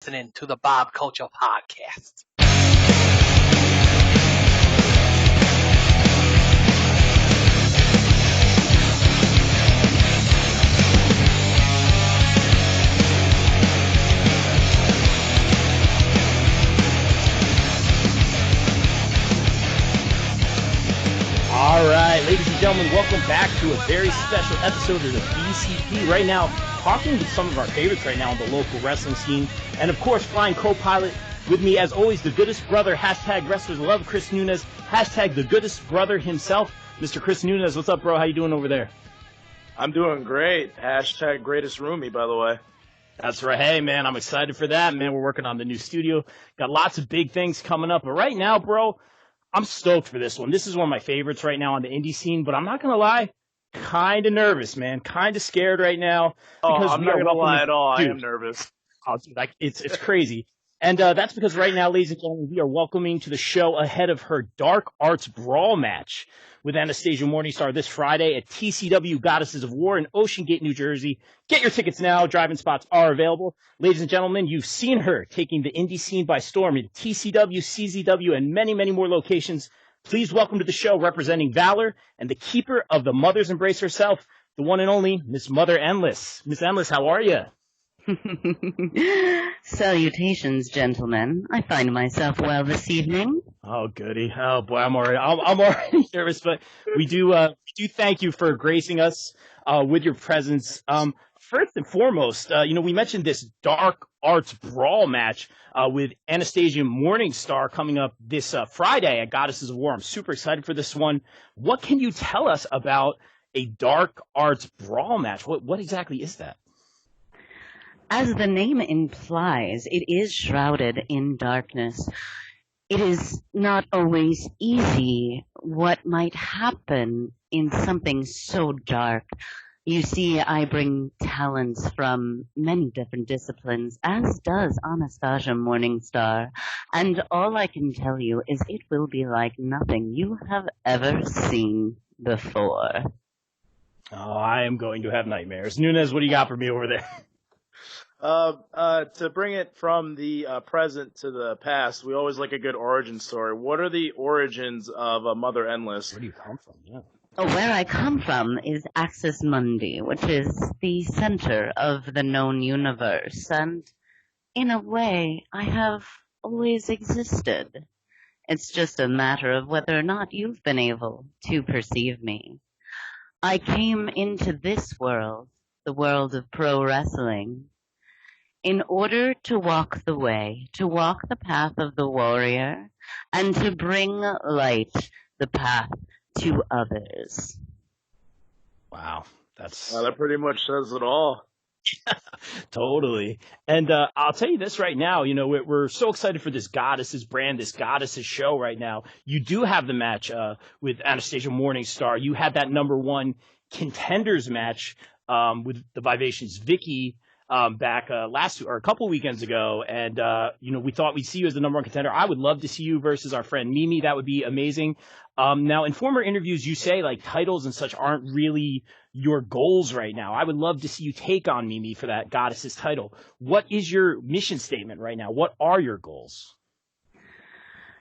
listening to the Bob Culture Podcast. All right, ladies and gentlemen, welcome back to a very special episode of the BCP. Right now, talking with some of our favorites right now on the local wrestling scene. And of course, flying co-pilot with me, as always, the goodest brother, hashtag wrestlers love Chris Nunez, hashtag the goodest brother himself, Mr. Chris Nunez. What's up, bro? How you doing over there? I'm doing great. Hashtag greatest roomie, by the way. That's right. Hey, man, I'm excited for that, man. We're working on the new studio. Got lots of big things coming up. But right now, bro, I'm stoked for this one. This is one of my favorites right now on the indie scene, but I'm not going to lie, kind of nervous, man. Kind of scared right now. Because I'm not going to lie at all. Dude, I am nervous. Oh, dude, it's crazy. And that's because right now, ladies and gentlemen, we are welcoming to the show ahead of her Dark Arts Brawl Match with Anastasia Morningstar this Friday at TCW Goddesses of War in Ocean Gate, New Jersey. Get your tickets now. Driving spots are available. Ladies and gentlemen, you've seen her taking the indie scene by storm in TCW, CZW, and many, many more locations. Please welcome to the show, representing Valor and the keeper of the Mother's Embrace herself, the one and only Miss Mother Endless. Miss Endless, how are you? Salutations, gentlemen. I find myself well this evening. Oh, goody. Oh, boy, I'm already nervous, but we do thank you for gracing us with your presence. First and foremost, we mentioned this Dark Arts Brawl match with Anastasia Morningstar coming up this Friday at Goddesses of War. I'm super excited for this one. What can you tell us about a Dark Arts Brawl match? What exactly is that? As the name implies, it is shrouded in darkness. It is not always easy what might happen in something so dark. You see, I bring talents from many different disciplines, as does Anastasia Morningstar, and all I can tell you is it will be like nothing you have ever seen before. Oh, I am going to have nightmares. Nunez, what do you got for me over there? To bring it from the present to the past, we always like a good origin story. What are the origins of Mother Endless? Where do you come from? Yeah. Where I come from is Axis Mundi, which is the center of the known universe, and in a way, I have always existed. It's just a matter of whether or not you've been able to perceive me. I came into this world, the world of pro wrestling, in order to walk the way, to walk the path of the warrior, and to bring light, the path to others. Wow, that pretty much says it all. Totally. And I'll tell you this right now, we're so excited for this Goddesses brand, this Goddesses show right now. You do have the match with Anastasia Morningstar. You had that number one contenders match with the Vivacious Vicky back a couple weekends ago, and we thought we'd see you as the number one contender. I would love to see you versus our friend Mimi. That would be amazing. Now, in former interviews, you say like titles and such aren't really your goals right now. I would love to see you take on Mimi for that Goddesses title. What is your mission statement right now? What are your goals?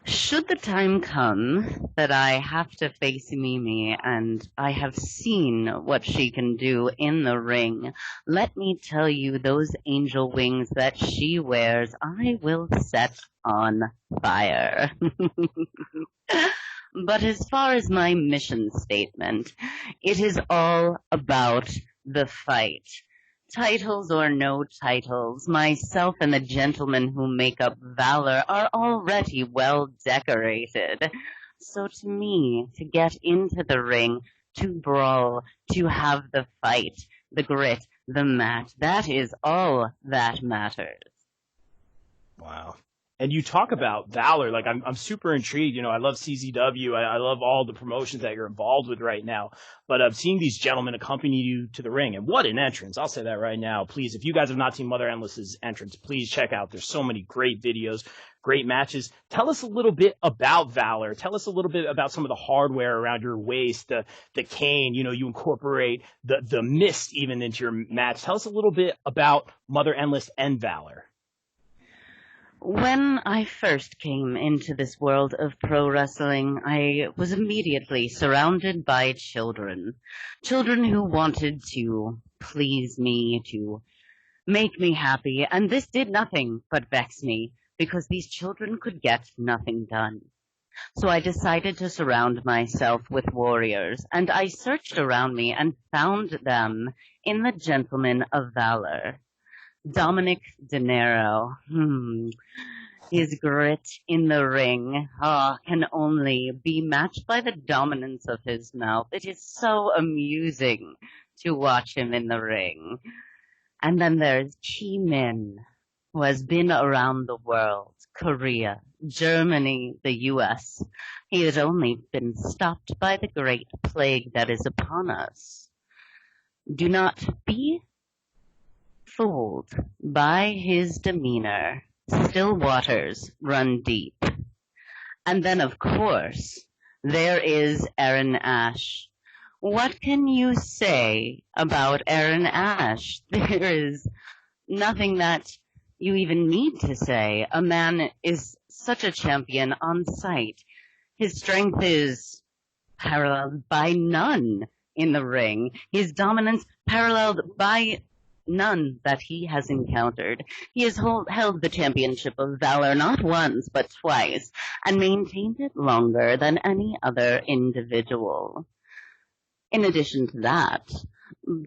Should the time come that I have to face Mimi and I have seen what she can do in the ring, let me tell you, those angel wings that she wears, I will set on fire. But as far as my mission statement, it is all about the fight. Titles or no titles, myself and the gentlemen who make up Valor are already well decorated. So to me, to get into the ring, to brawl, to have the fight, the grit, the match, that is all that matters. Wow. And you talk about Valor, like I'm super intrigued. I love CZW. I love all the promotions that you're involved with right now. But I'm seeing these gentlemen accompany you to the ring, and what an entrance! I'll say that right now. Please, if you guys have not seen Mother Endless's entrance, please check out. There's so many great videos, great matches. Tell us a little bit about Valor. Tell us a little bit about some of the hardware around your waist, the cane. You incorporate the mist even into your match. Tell us a little bit about Mother Endless and Valor. When I first came into this world of pro wrestling, I was immediately surrounded by children. Children who wanted to please me, to make me happy, and this did nothing but vex me, because these children could get nothing done. So I decided to surround myself with warriors, and I searched around me and found them in the Gentlemen of Valor. Dominic De Niro, his grit in the ring can only be matched by the dominance of his mouth. It is so amusing to watch him in the ring. And then there's Chi Min, who has been around the world, Korea, Germany, the U.S. He has only been stopped by the great plague that is upon us. Do not be fooled by his demeanor. Still waters run deep. And then, of course, there is Aaron Ash. What can you say about Aaron Ash? There is nothing that you even need to say. A man is such a champion on sight. His strength is paralleled by none in the ring. His dominance paralleled by none that he has encountered. He has held the championship of Valor not once but twice, and maintained it longer than any other individual. In addition to that,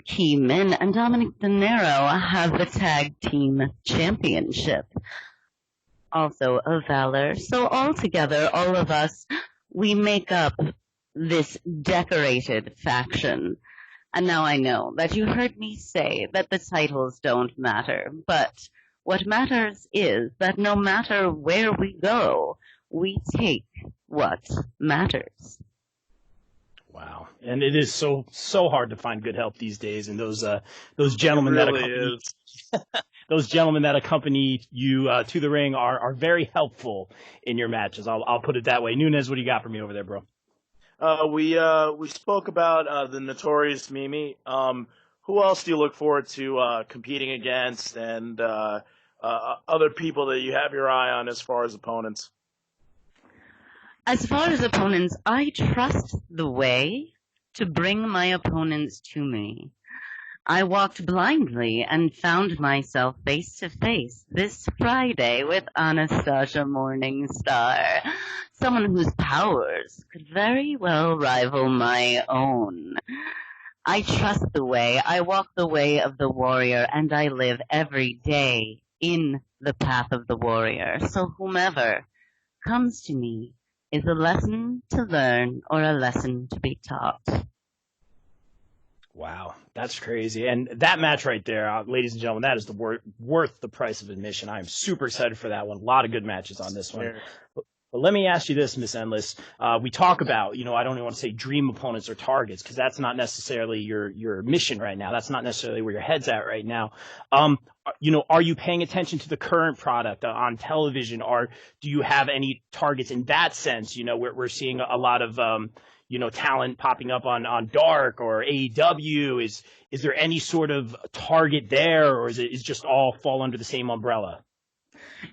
Chi Min and Dominic De Niro have the tag team championship, also of Valor. So altogether, all of us, we make up this decorated faction. And now I know that you heard me say that the titles don't matter, but what matters is that no matter where we go, we take what matters. Wow, and it is so hard to find good help these days, and those gentlemen those gentlemen that accompany you to the ring are very helpful in your matches. I'll put it that way. Nunez, what do you got for me over there, bro? We spoke about the notorious Mimi. Who else do you look forward to competing against, and other people that you have your eye on as far as opponents? As far as opponents, I trust the way to bring my opponents to me. I walked blindly and found myself face to face this Friday with Anastasia Morningstar, someone whose powers could very well rival my own. I trust the way, I walk the way of the warrior, and I live every day in the path of the warrior. So whomever comes to me is a lesson to learn or a lesson to be taught. Wow, that's crazy. And that match right there, ladies and gentlemen, that is worth the price of admission. I am super excited for that one. A lot of good matches on this one. Yeah. But let me ask you this, Miss Endless. We talk about, I don't even want to say dream opponents or targets, because that's not necessarily your mission right now. That's not necessarily where your head's at right now. Are you paying attention to the current product on television, or do you have any targets in that sense? We're seeing a lot of, talent popping up on Dark or AEW. Is there any sort of target there, or is it just all fall under the same umbrella?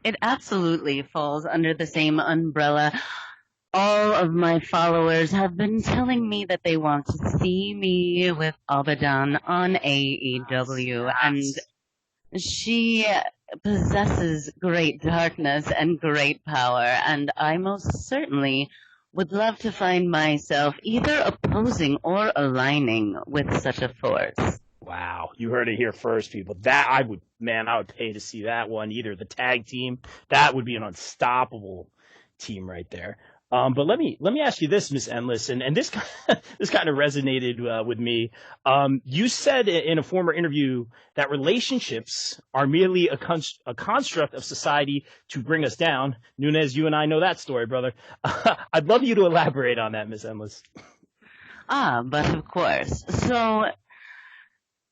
It absolutely falls under the same umbrella. All of my followers have been telling me that they want to see me with Abadon on AEW, and she possesses great darkness and great power, and I most certainly would love to find myself either opposing or aligning with such a force. Wow, you heard it here first, people. That I would pay to see that one. Either the tag team, that would be an unstoppable team right there. But let me ask you this, Miss Endless, and this this kind of resonated with me. You said in a former interview that relationships are merely a construct of society to bring us down. Nunez, you and I know that story, brother. I'd love you to elaborate on that, Miss Endless. But of course. So,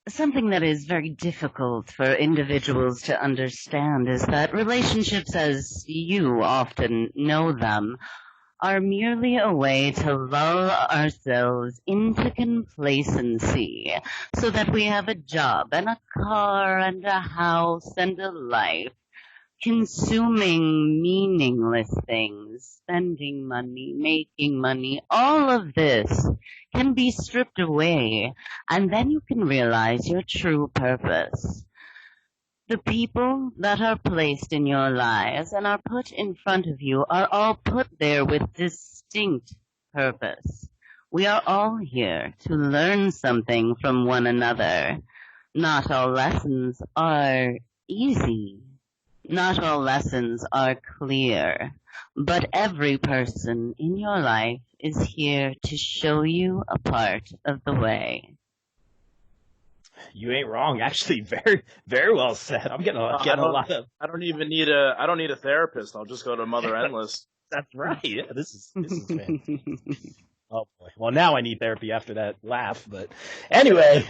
something that is very difficult for individuals to understand is that relationships, as you often know them, are merely a way to lull ourselves into complacency so that we have a job and a car and a house and a life. consuming meaningless things, spending money, making money, all of this can be stripped away, and then you can realize your true purpose. The people that are placed in your lives and are put in front of you are all put there with distinct purpose. We are all here to learn something from one another. Not all lessons are easy. Not all lessons are clear, but every person in your life is here to show you a part of the way. You ain't wrong. Actually, very, very well said. I'm getting a lot of. I don't need a therapist. I'll just go to Mother Endless. That's right. Yeah, this is fantastic. Oh boy. Well, now I need therapy after that laugh. But anyway,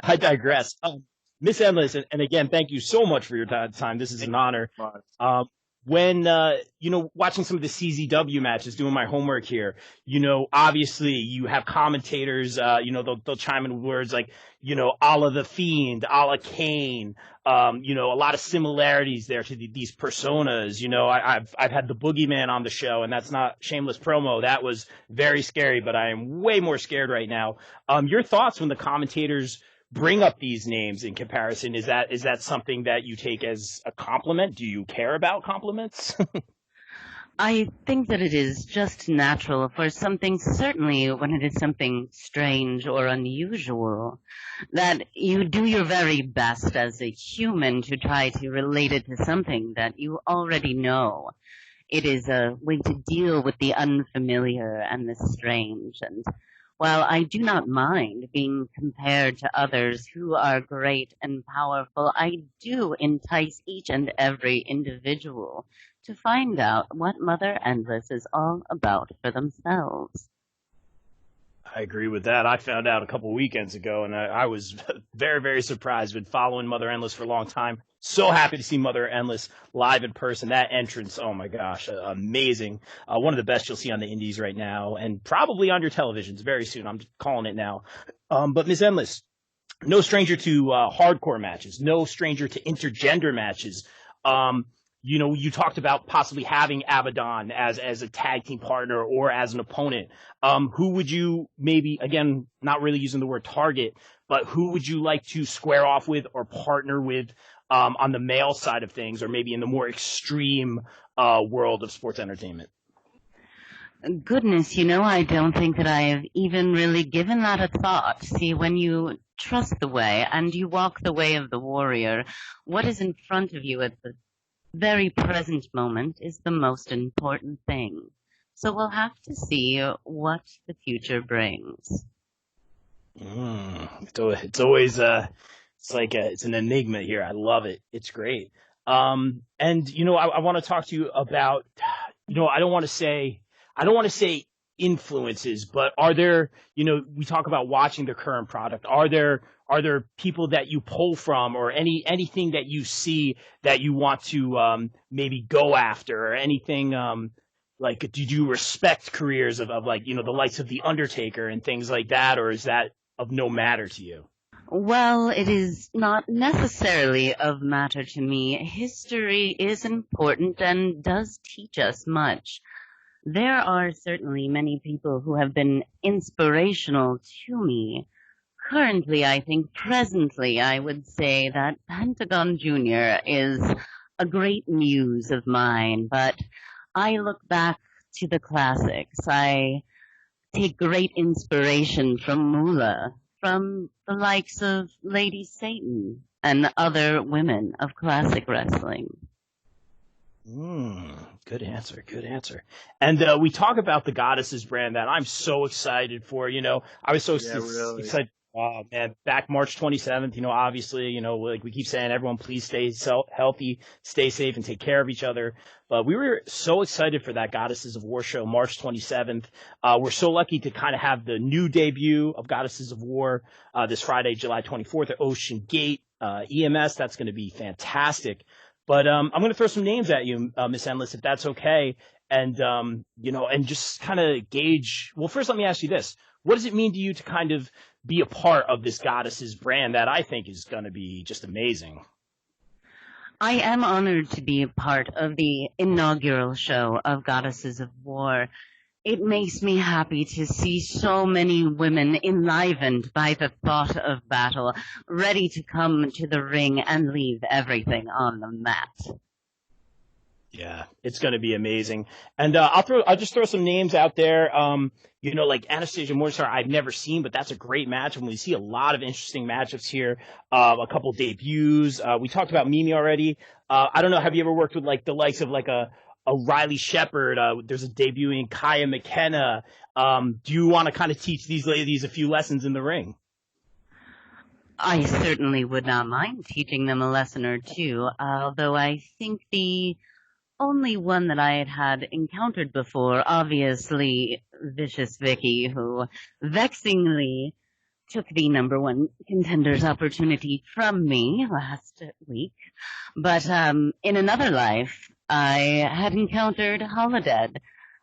I digress. Miss Endless, and again, thank you so much for your time. This is an honor. When, watching some of the CZW matches, doing my homework here, obviously you have commentators, they'll chime in words like, a la The Fiend, a la Kane, a lot of similarities there to these personas. I've had the Boogeyman on the show, and that's not shameless promo. That was very scary, but I am way more scared right now. Your thoughts when the commentators bring up these names in comparison? Is that something that you take as a compliment? Do you care about compliments? I think that it is just natural for something, certainly when it is something strange or unusual, that you do your very best as a human to try to relate it to something that you already know. It is a way to deal with the unfamiliar and the strange, and while I do not mind being compared to others who are great and powerful, I do entice each and every individual to find out what Mother Endless is all about for themselves. I agree with that. I found out a couple weekends ago, and I was very, very surprised. Been following Mother Endless for a long time. So happy to see Mother Endless live in person. That entrance, oh my gosh, amazing. One of the best you'll see on the indies right now, and probably on your televisions very soon. I'm just calling it now. But Ms. Endless, no stranger to hardcore matches, no stranger to intergender matches. You talked about possibly having Abadon as a tag team partner or as an opponent. Who would you maybe, again, not really using the word target, but who would you like to square off with or partner with on the male side of things, or maybe in the more extreme world of sports entertainment? Goodness, I don't think that I have even really given that a thought. See, when you trust the way and you walk the way of the warrior, what is in front of you at the very present moment is the most important thing. So we'll have to see what the future brings. It's always it's an enigma here. I love it. It's great. And I want to talk to you about, I don't want to say influences, but are there, we talk about watching the current product. Are there people that you pull from, or anything that you see that you want to maybe go after, or anything like, did you respect careers of like, the likes of The Undertaker and things like that, or is that of no matter to you? Well, it is not necessarily of matter to me. History is important and does teach us much. There are certainly many people who have been inspirational to me. Currently, I think, presently, I would say that Pentagon Jr. is a great muse of mine, but I look back to the classics. I take great inspiration from Moolah, from the likes of Lady Satan and other women of classic wrestling. Good answer. And we talk about the Goddesses brand that I'm so excited for. I was so excited. Oh, man, back March 27th, obviously, like we keep saying, everyone please stay healthy, stay safe, and take care of each other. But we were so excited for that Goddesses of War show, March 27th. We're so lucky to kind of have the new debut of Goddesses of War this Friday, July 24th at Ocean Gate EMS. That's going to be fantastic. But I'm going to throw some names at you, Miss Endless, if that's okay. And, and just kind of gauge. Well, first, let me ask you this. What does it mean to you to kind of be a part of this Goddesses brand that I think is going to be just amazing? I am honored to be a part of the inaugural show of Goddesses of War. It makes me happy to see so many women enlivened by the thought of battle, ready to come to the ring and leave everything on the mat. Yeah, it's going to be amazing. And I'll just throw some names out there. Like Anastasia Morningstar, I've never seen, but that's a great match. And we see a lot of interesting matchups here. A couple debuts. We talked about Mimi already. I don't know. Have you ever worked with like the likes of like a Riley Shepard? There's a debuting Kaya McKenna. Do you want to kind of teach these ladies a few lessons in the ring? I certainly would not mind teaching them a lesson or two, although I think the only one that I had encountered before, obviously Vicious Vicky, who vexingly took the number one contender's opportunity from me last week. But in another life, I had encountered Holodead,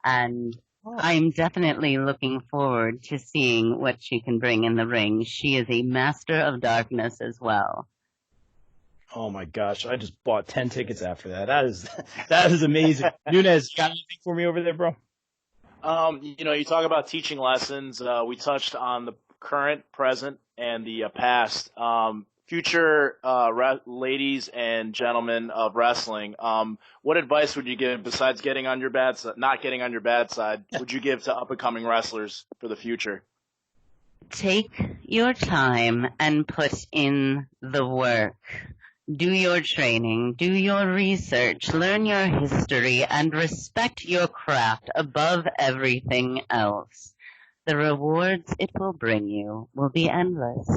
and I'm definitely looking forward to seeing what she can bring in the ring. She is a master of darkness as well. Oh my gosh, I just bought 10 tickets after that. That is amazing. Nunez, you got anything for me over there, bro? You talk about teaching lessons. We touched on the current, present, and the past. Future ladies and gentlemen of wrestling, what advice would you give besides not getting on your bad side, would you give to up-and-coming wrestlers for the future? Take your time and put in the work. Do your training, do your research, learn your history, and respect your craft above everything else. The rewards it will bring you will be endless.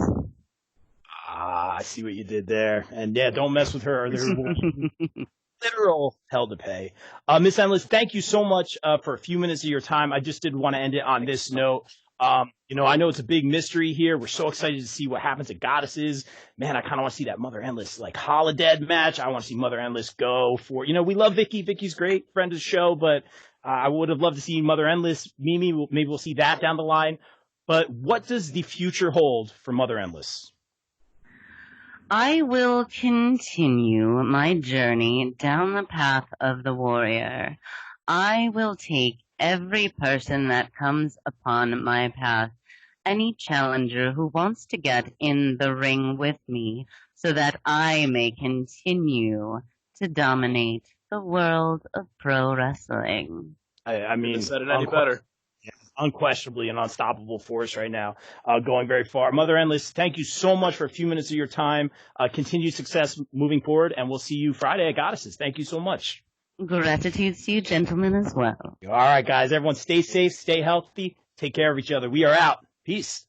I see what you did there. And yeah, don't mess with her. There will be literal hell to pay. Miss Endless, thank you so much for a few minutes of your time. I just did want to end it on this note. I know it's a big mystery here. We're so excited to see what happens at Goddesses. Man, I kind of want to see that Mother Endless, like, Holodead match. I want to see Mother Endless go for, we love Vicky. Vicky's great, friend of the show, but I would have loved to see Mother Endless. Mimi, maybe we'll see that down the line. But what does the future hold for Mother Endless? I will continue my journey down the path of the warrior. I will take every person that comes upon my path, any challenger who wants to get in the ring with me, so that I may continue to dominate the world of pro wrestling. I mean, said it any better. Unquestionably an unstoppable force right now, going very far. Mother Endless, thank you so much for a few minutes of your time. Continued success moving forward, and we'll see you Friday at Goddesses. Thank you so much. Gratitude to you gentlemen as well. All right, guys, everyone stay safe, stay healthy, take care of each other. We are out. Peace.